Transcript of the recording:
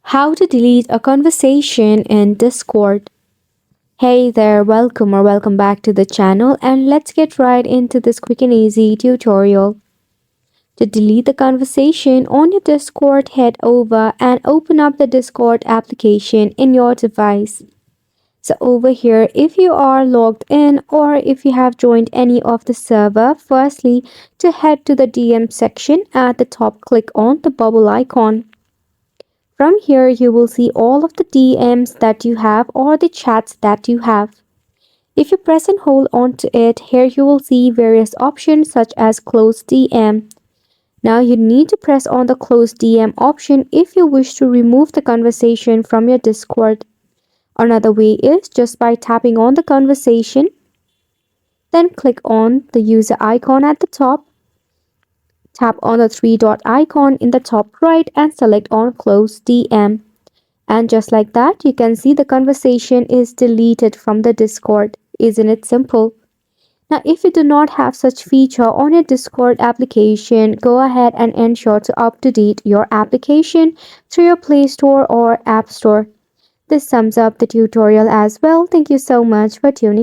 How to delete a conversation in Discord. Hey there, welcome back to the channel, and let's get right into this quick and easy tutorial. To delete the conversation on your Discord, head over and open up the Discord application in your device. So over here, if you are logged in or if you have joined any of the server, firstly, to head to the DM section at the top, click on the bubble icon. From here, you will see all of the DMs that you have or the chats that you have. If you press and hold onto it, here you will see various options such as close DM. Now you need to press on the close DM option if you wish to remove the conversation from your Discord. Another way is just by tapping on the conversation, then click on the user icon at the top, tap on the three dot icon in the top right and select on close DM. And just like that, you can see the conversation is deleted from the Discord. Isn't it simple? Now, if you do not have such feature on your Discord application, go ahead and ensure to up-to-date your application through your Play Store or App Store. This sums up the tutorial as well. Thank you so much for tuning in.